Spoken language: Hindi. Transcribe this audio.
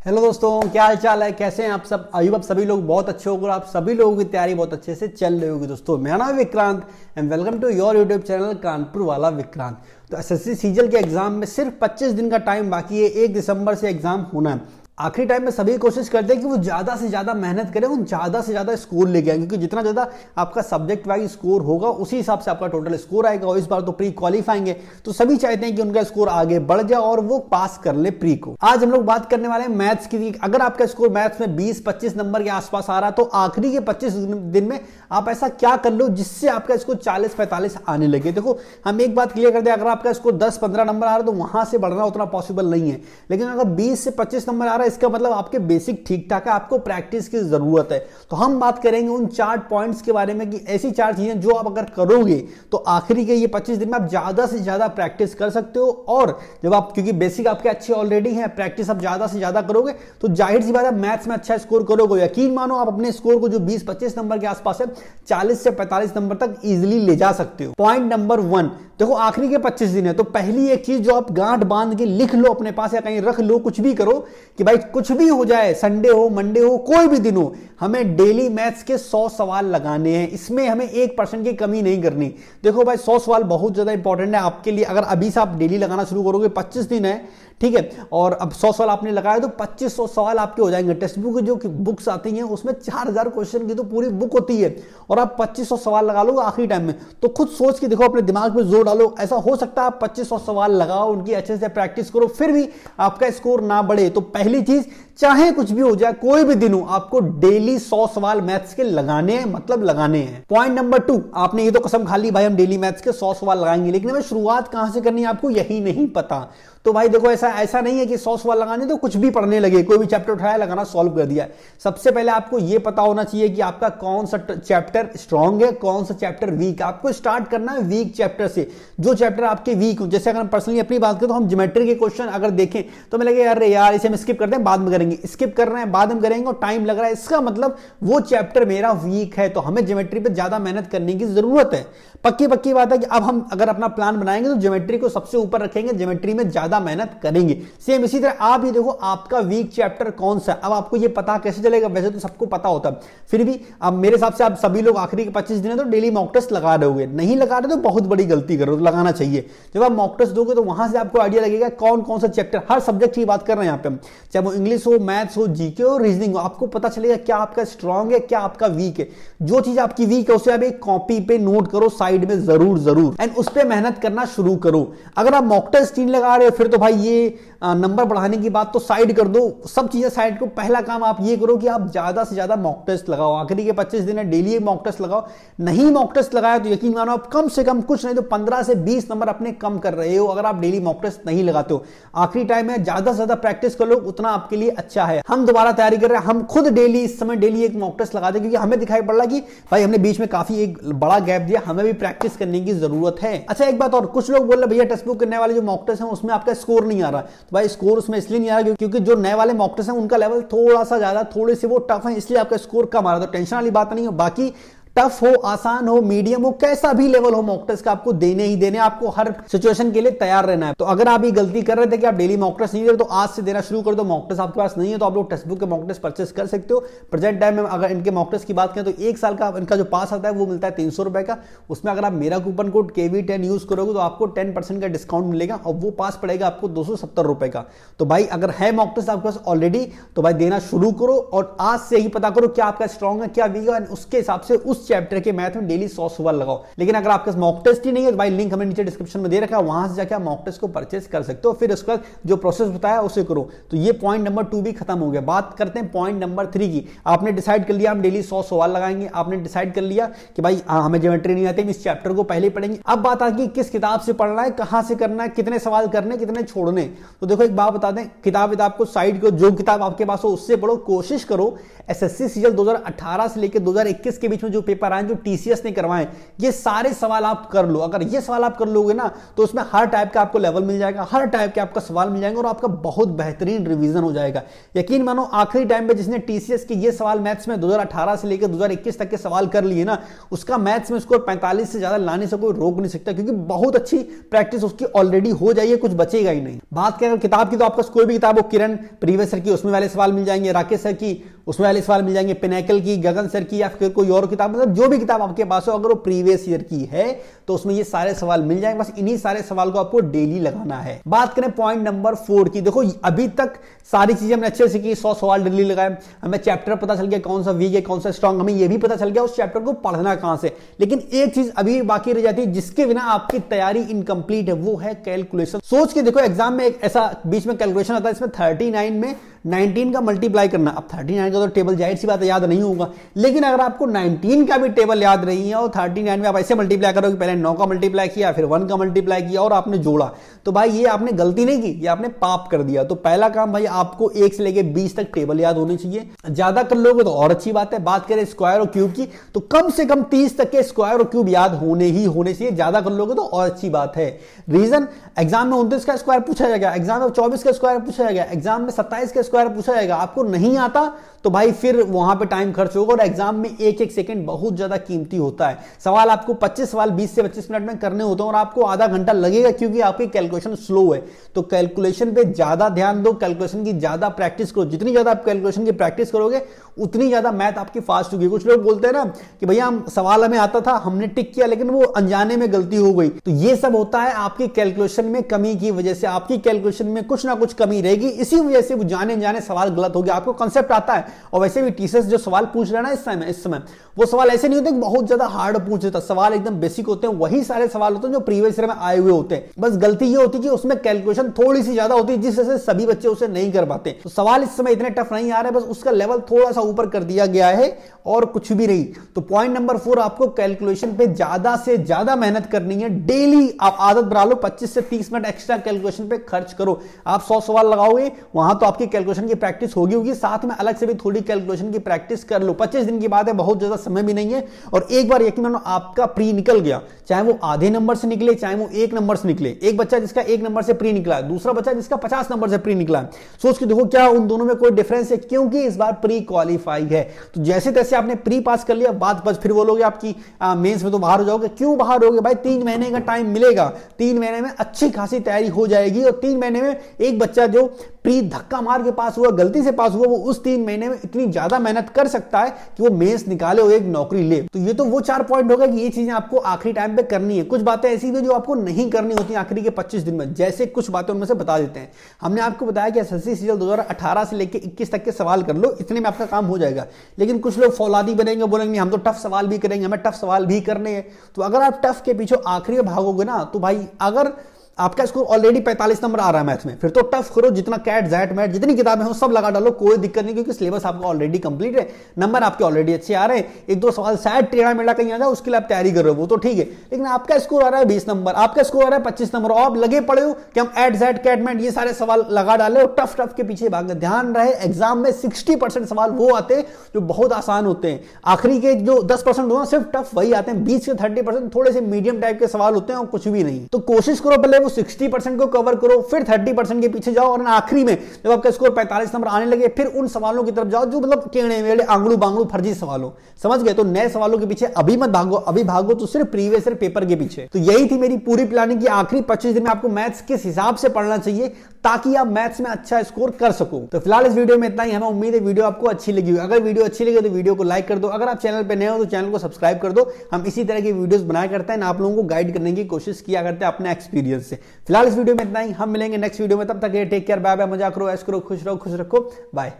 हेलो दोस्तों, क्या हाल चाल है? कैसे हैं आप सब? आयु आप सभी लोग बहुत अच्छे होंगे और आप सभी लोगों की तैयारी बहुत अच्छे से चल रही होगी। दोस्तों मेरा नाम है Vikrant and welcome to your YouTube channel Kanpur वाला विक्रांत। तो एसएससी सीजीएल के एग्जाम में सिर्फ 25 दिन का टाइम बाकी है। 1 दिसंबर से एग्जाम होना है। आखिरी टाइम में सभी कोशिश करते हैं कि वो ज्यादा से ज्यादा मेहनत करें और ज्यादा से ज्यादा स्कोर लेके आए, क्योंकि जितना ज्यादा आपका सब्जेक्ट वाइज स्कोर होगा उसी हिसाब से आपका टोटल स्कोर आएगा। और इस बार तो प्री क्वालिफाइंग है, तो सभी चाहते हैं कि उनका स्कोर आगे बढ़ जाए और वो पास कर ले प्री को। आज हम लोग बात करने वाले हैं मैथ्स की। अगर आपका स्कोर मैथ्स में 20-25 नंबर के आसपास आ रहा है तो आखिरी के 25 दिन में आप ऐसा क्या कर लो जिससे आपका स्कोर 40-45 आने लगे। देखो, हम एक बात क्लियर करते हैं, अगर आपका स्कोर 10-15 नंबर आ रहा है तो वहां से बढ़ना उतना पॉसिबल नहीं है। लेकिन अगर 20 से 25 नंबर आ रहा है, इसका मतलब आपके बेसिक ठीक ठाक है, आपको प्रैक्टिस की जरूरत है। तो हम बात करेंगे उन 4 पॉइंट्स के बारे में कि ऐसी 4 चीजें जो आप अगर करोगे तो आखिरी के ये 25 दिन में आप ज्यादा से ज्यादा प्रैक्टिस कर सकते हो। और जब आप, क्योंकि बेसिक आपके अच्छे ऑलरेडी हैं, प्रैक्टिस आप ज्यादा से ज्यादा करोगे तो जाहिर सी बात है मैथ्स में अच्छा स्कोर करोगे। यकीन मानो आप अपने स्कोर को जो 20-25 नंबर के आसपास है 40 से 45 नंबर तक इजिली ले जा सकते हो। पॉइंट नंबर 1, देखो आखिरी के 25 दिन है तो पहली एक चीज जो आप गांठ बांध के लिख लो अपने पास या कहीं रख लो, कुछ भी करो कि भाई कुछ भी हो जाए, संडे हो, मंडे हो, कोई भी दिन हो, हमें डेली मैथ्स के 100 सवाल लगाने हैं। इसमें हमें 1% की कमी नहीं करनी। देखो भाई, 100 सवाल बहुत ज्यादा इंपॉर्टेंट है आपके लिए। अगर अभी से आप डेली लगाना शुरू करोगे, 25 दिन है, ठीक है, और अब 100 सवाल आपने लगाया तो 2500 सवाल आपके हो जाएंगे। टेक्स्ट बुक की जो बुक्स आती हैं उसमें 4000 क्वेश्चन की तो पूरी बुक होती है और आप 2500 सवाल लगा लो आखिरी टाइम में। तो खुद सोच के देखो, अपने दिमाग पे जोर डालो। ऐसा हो सकता है आप 2500 सवाल लगाओ, उनकी अच्छे से प्रैक्टिस करो, फिर भी आपका स्कोर ना बढ़े। तो पहली चीज, चाहे कुछ भी हो जाए, कोई भी दिन हो, आपको डेली 100 सवाल मैथ्स के लगाने हैं, मतलब लगाने हैं। पॉइंट नंबर 2, आपने ये तो कसम खा ली भाई हम डेली मैथ्स के 100 सवाल लगाएंगे, लेकिन हमें शुरुआत कहां से करनी है आपको यही नहीं पता। तो भाई देखो, ऐसा नहीं है कि 100 सवाल लगाने तो कुछ भी पढ़ने लगे, कोई भी चैप्टर उठाया लगाना सॉल्व कर दिया। सबसे पहले आपको यह पता होना चाहिए कि आपका कौन सा चैप्टर स्ट्रांग है, कौन सा चैप्टर वीक है। आपको स्टार्ट करना है वीक चैप्टर से, जो चैप्टर आपके वीक हो। जैसे अगर हम पर्सनली अपनी बात करें तो हम ज्योमेट्री के क्वेश्चन अगर देखें तो हमें लगे अरे यार इसे हम स्किप करते हैं, बाद में करेंगे, स्किप कर रहे हैं, बाद में करेंगे और टाइम लग रहा है, इसका मतलब वो चैप्टर मेरा वीक है। तो हमें ज्योमेट्री पे ज्यादा मेहनत करने की जरूरत है। पक्की बात है कि अब हम अगर अपना प्लान बनाएंगे तो ज्योमेट्री को सबसे ऊपर रखेंगे, ज्योमेट्री में ज्यादा मेहनत करेंगे। सेम इसी तरह आप ही देखो आपका वीक चैप्टर कौन सा है। अब आपको ये पता कैसे चलेगा? वैसे तो सबको पता होता है, फिर भी अब मेरे हिसाब से आप सभी लोग आखिरी के 25 दिन है तो डेली मॉक टेस्ट लगा रहे होगे। नहीं लगा रहे तो बहुत बड़ी गलती कर रहे हो, तो लगाना चाहिए। जब आप मॉक टेस्ट दोगे तो वहां से आपको आइडिया लगेगा कौन कौन सा चैप्टर, हर सब्जेक्ट की बात कर रहे हैं यहाँ पे हम, चाहे वो इंग्लिश हो, मैथ्स हो, जीके हो, रीजनिंग हो, आपको पता चलेगा क्या आपका स्ट्रांग है, क्या आपका वीक है। जो चीज आपकी वीक है उसे आप एक कॉपी पे नोट करो साइड में जरूर एंड उस पर मेहनत करना शुरू करो। अगर आप मॉक टेस्ट 3 लगा रहे हो फिर तो भाई ये नंबर बढ़ाने की बात तो साइड कर दो, सब चीजें साइड को। पहला काम आप ये करो कि आप ज्यादा से ज्यादा मॉक टेस्ट लगाओ। आखिरी के 25 दिन है, डेली एक मॉक टेस्ट लगाओ। नहीं मॉक टेस्ट लगाया तो यकीन मानो आप कम से कम, कुछ नहीं तो 15 से 20 नंबर अपने कम कर रहे हो अगर आप डेली मॉक टेस्ट नहीं लगाते हो। आखिरी टाइम है, ज्यादा से ज्यादा प्रैक्टिस कर लो, उतना आपके लिए अच्छा है। हम दोबारा तैयारी कर रहे हैं, हम खुद डेली इस समय डेली एक मॉक टेस्ट लगाते हैं, क्योंकि हमें दिखाई पड़ रहा कि भाई हमने बीच में काफी एक बड़ा गैप दिया, हमें भी प्रैक्टिस करने की जरूरत है। अच्छा एक बात और, कुछ लोग बोल रहे भैया टेक्स्ट बुक करने वाले जो मॉक टेस्ट है उसमें आपका स्कोर नहीं आ रहा। तो भाई स्कोर उसमें इसलिए नहीं आ रहा क्योंकि जो नए वाले मॉक टेस्ट हैं उनका लेवल थोड़ा सा ज्यादा, थोड़े से वो टफ है, इसलिए आपका स्कोर कम आ रहा है। तो टेंशन वाली बात नहीं है। बाकी टफ हो, आसान हो, मीडियम हो, कैसा भी लेवल हो मॉक टेस्ट का आपको देने ही देने, आपको हर सिचुएशन के लिए तैयार रहना है। तो अगर आप ये गलती कर रहे थे कि आप डेली मॉक टेस्ट नहीं दे रहे तो आज से देना शुरू कर दो। मॉक टेस्ट आपके पास नहीं है तो आप लोग टेक्स्ट बुक के मॉक टेस्ट परचेस कर सकते हो। प्रेजेंट टाइम में अगर इनके मॉक टेस्ट की बात करें तो 1 साल का इनका जो पास आता है वो मिलता है 300 रुपए का। उसमें अगर आप मेरा कूपन कोड KV10 यूज करोगे तो आपको 10% का डिस्काउंट मिलेगा और वो पास पड़ेगा आपको 270 रुपए का। तो भाई अगर है मॉक टेस्ट आपके पास ऑलरेडी तो भाई देना शुरू करो और आज से ही पता करो क्या आपका स्ट्रॉन्ग है, क्या वीक है, उसके हिसाब से उस चैप्टर के मैथ में डेली 100 सवाल लगाओ। लेकिन अगर आपके पास मॉक टेस्ट ही नहीं है तो भाई लिंक हमने नीचे डिस्क्रिप्शन में दे रखा है, वहां से जाकर आप मॉक टेस्ट को परचेस कर सकते हो। फिर उसका जो प्रोसेस बताया उसे करो। तो ये पॉइंट नंबर 2 भी खत्म हो गया। बात करते हैं पॉइंट नंबर 3 की। आपने डिसाइड कर लिया हम डेली 100 सवाल लगाएंगे, आपने डिसाइड कर लिया कि भाई हमें ज्योमेट्री नहीं आती, हम इस चैप्टर को पहले पढ़ेंगे। अब बात आ गई किस किताब से पढ़ना है, कहां से करना है, कितने सवाल करने, कितने छोड़ने। तो देखो एक बात बता दें, किताब को साइड को, जो किताब आपके पास हो उससे पढ़ो। कोशिश करो एसएससी सीजीएल 2018 से लेकर 2021 के बीच में जो पेपर पेपर आए जो टीसीएस ने करवाए, ये सारे सवाल आप कर लो। अगर ये सवाल आप कर लोगे ना तो उसमें हर टाइप का आपको लेवल मिल जाएगा, हर टाइप के आपका सवाल मिल जाएंगे और आपका बहुत बेहतरीन रिवीजन हो जाएगा। यकीन मानो आखिरी टाइम पे जिसने टीसीएस के ये सवाल मैथ्स में 2018 से लेकर 2021 तक के सवाल कर लिए ना, उसका मैथ्स में स्कोर 45 से ज्यादा लाने से कोई रोक नहीं सकता, क्योंकि बहुत अच्छी प्रैक्टिस उसकी ऑलरेडी हो जाइए, कुछ बचेगा ही नहीं। बात करें किताब की तो आपका कोई भी किताब हो, किरण प्रीवियस सर की उसमें वाले सवाल मिल जाएंगे, राकेश सर की उसमें वाले सवाल मिल जाएंगे, पिनैकल की, गगन सर की, या फिर कोई और किताब, मतलब जो भी किताब आपके पास हो अगर वो प्रीवियस ईयर की है तो उसमें ये सारे सवाल मिल जाएंगे। बस इन्हीं सारे सवाल को आपको डेली लगाना है। बात करें पॉइंट नंबर 4 की, देखो अभी तक सारी चीजें हमने अच्छे से की, 100 सवाल डेली लगाए, हमें चैप्टर पता चल गया कौन सा वीक है कौन सा स्ट्रांग, हमें ये भी पता चल गया उस चैप्टर को पढ़ना कहां से। लेकिन एक चीज अभी बाकी रह जाती है जिसके बिना आपकी तैयारी इनकम्प्लीट है, वो है कैलकुलेशन। सोच के देखो एग्जाम में एक ऐसा बीच में कैलकुलेशन आता है, इसमें 39 में 19 का मल्टीप्लाई करना। अब 39 का तो टेबल जाहिर सी बात है याद नहीं होगा, लेकिन अगर आपको 19 का भी टेबल याद नहीं है और 39 में आप ऐसे मल्टीप्लाई करोगे, पहले 9 का मल्टीप्लाई किया फिर 1 का मल्टीप्लाई किया और आपने जोड़ा, तो भाई ये आपने गलती नहीं की, ये आपने पाप कर दिया। तो पहला काम भाई आपको 1 से लेके 20 तक टेबल याद होनी चाहिए, ज्यादा कर लोगे तो और अच्छी बात है। बात करें स्क्वायर और क्यूब की तो कम से कम 30 तक के स्क्वायर और क्यूब याद होने ही होने चाहिए, ज्यादा कर लोगे तो और अच्छी बात है। रीजन, एग्जाम में 29 का स्क्वायर पूछा जाएगा, एग्जाम में 24 का स्क्वायर पूछा जाएगा, एग्जाम में 27 का स्क्वायर पूछा जाएगा, आपको नहीं आता तो भाई फिर वहां पे टाइम खर्च होगा और एग्जाम में एक एक सेकंड बहुत ज्यादा कीमती होता है। सवाल आपको 25 सवाल 20 से 25 मिनट में करने होते हैं और आपको आधा घंटा लगेगा क्योंकि आपकी कैलकुलेशन स्लो है। तो कैलकुलेशन पे ज्यादा ध्यान दो, कैलकुलेशन की ज्यादा प्रैक्टिस करो, जितनी ज्यादा आप कैलकुलेशन की प्रैक्टिस करोगे उतनी ज्यादा मैथ आपकी फास्ट होगी। कुछ लोग बोलते हैं ना कि भैया हम सवाल हमें आता था, हमने टिक किया लेकिन वो अनजाने में गलती हो गई, तो ये सब होता है आपकी कैलकुलेशन में कमी की वजह से। आपकी कैलकुलेशन में कुछ ना कुछ कमी रहेगी, इसी वजह से वो जाने जाने सवाल गलत हो गया। आपको कंसेप्ट आता है और वैसे भी टीचर्स जो सवाल पूछ रहे हैं ना इस समय वो सवाल ऐसे नहीं होते कि बहुत ज्यादा हार्ड पूछ देता, सवाल एकदम बेसिक होते हैं, वही सारे सवाल होते हैं जो प्रीवियस ईयर में आए हुए होते हैं। बस गलती ये होती है कि उसमें कैलकुलेशन थोड़ी सी ज्यादा होती है जिस वजह से सभी बच्चे उसे नहीं कर पाते। तो सवाल इस समय इतने टफ नहीं आ रहे, बस उसका लेवल थोड़ा सा ऊपर कर दिया गया है और कुछ भी नहीं। तो पॉइंट नंबर 4, आपको कैलकुलेशन पे ज्यादा से ज्यादा मेहनत करनी है। डेली आप आदत बना लो, 25 से 30 मिनट एक्स्ट्रा कैलकुलेशन पे खर्च करो। आप 100 सवाल लगाओगे वहां तो आपकी कैलकुलेशन की प्रैक्टिस होगी, साथ में अलग से भी थोड़ी कैलकुलेशन की प्रैक्टिस कर लो। 25 दिन की बात है, बहुत ज्यादा समय भी नहीं है। और एक बार यकीन मानो आपका प्री निकल गया, चाहे वो आधे नंबर से निकले चाहे वो 1 नंबर से निकले, एक बच्चा जिसका 1 नंबर से प्री निकला है, दूसरा बच्चा जिसका 50 नंबर से प्री निकला है, सोच के देखो क्या उन दोनों में कोई डिफरेंस है, क्योंकि इस बार प्री क्वालिफाई है। तो जैसे तैसे आपने प्री पास कर लिया, बात बस फिर बोलोगे आपकी मेंस में तो बाहर हो जाओगे। क्यों बाहर होगे भाई? 3 महीने का टाइम मिलेगा, 3 महीने में अच्छी खासी तैयारी हो जाएगी। और 3 महीने में एक बच्चा जो प्री धक्का मार के पास हुआ, गलती से पास हुआ, वो उस 3 महीने में इतनी ज्यादा मेहनत कर सकता है कि वो मेंस निकाले और एक नौकरी ले। तो ये तो वो 4 पॉइंट हो गए कि ये चीजें आपको आखिरी टाइम पे करनी है। कुछ बातें ऐसी भी जो आपको नहीं करनी होती आखिरी के 25 दिन में, जैसे कुछ बातें उनमें से बता देते हैं। हमने आपको बताया कि एसएससी सीजीएल 2018 से लेकर 21 तक के सवाल कर लो, इतने में आपका काम हो जाएगा। लेकिन कुछ लोग फौलादी बनेंगे, बोलेंगे हम तो टफ सवाल भी करेंगे, हमें टफ सवाल भी करने हैं। तो अगर आप टफ के पीछे आखिरी में भागोगे ना, तो भाई अगर आपका स्कोर ऑलरेडी 45 नंबर आ रहा है मैथ में, फिर तो टफ करो, जितना कैट जैट मैट जितनी किताबें हो सब लगा डालो, कोई दिक्कत नहीं, क्योंकि सिलेबस आपका ऑलरेडी कंप्लीट है, नंबर आपके ऑलरेडी अच्छे आ रहे हैं। 1-2 सवाल शायद टेढ़ा मेढ़ा कहीं आ जाए, उसके लिए आप तैयारी कर रहे हो, वो तो ठीक है। लेकिन आपका स्कोर आ रहा है 20 नंबर, आपका स्कोर आ रहा है 25 नंबर, और आप लगे पड़े हो कि हम एट जैट कैट मैट ये सारे सवाल लगा डाले और टफ टफ के पीछे भाग। ध्यान रहे एग्जाम में 60% सवाल वो आते हैं जो बहुत आसान होते हैं, आखिरी के जो 10% हो सिर्फ टफ वही आते हैं, 20 से 30% थोड़े से मीडियम टाइप के सवाल होते हैं और कुछ भी नहीं। तो कोशिश करो पहले वो 60% कवर करो, फिर 30% के पीछे जाओ, और आखिरी में जब आपका स्कोर 45 नंबर आने लगे फिर उन सवालों की तरफ जाओ जो मतलब टेढ़े मेढ़े आंगड़ू बांगड़ू फर्जी सवाल हो। समझ गए? तो नए सवालों के पीछे अभी मत भागो, अभी भागो तो सिर्फ प्रीवियस ईयर पेपर के पीछे। तो यही थी मेरी पूरी प्लानिंग कि आखिरी 25 दिन में आपको मैथ्स किस हिसाब से पढ़ना चाहिए ताकि आप मैथ्स में अच्छा स्कोर कर सको। तो फिलहाल इस वीडियो में इतना ही। हमें उम्मीद है वीडियो आपको अच्छी लगी होगी। अगर वीडियो अच्छी लगी तो वीडियो को लाइक कर दो, अगर आप चैनल पे नए हो तो चैनल को सब्सक्राइब कर दो। हम इसी तरह की वीडियोस बनाया करते हैं, आप लोगों को गाइड करने की कोशिश किया करते हैं अपने एक्सपीरियंस से। फिलहाल इस वीडियो में इतना ही, हम मिलेंगे नेक्स्ट वीडियो में, तब तक टेक केयर, बाय बाय, मजा करो, ऐश करो, खुश रहो, खुश रखो, बाय।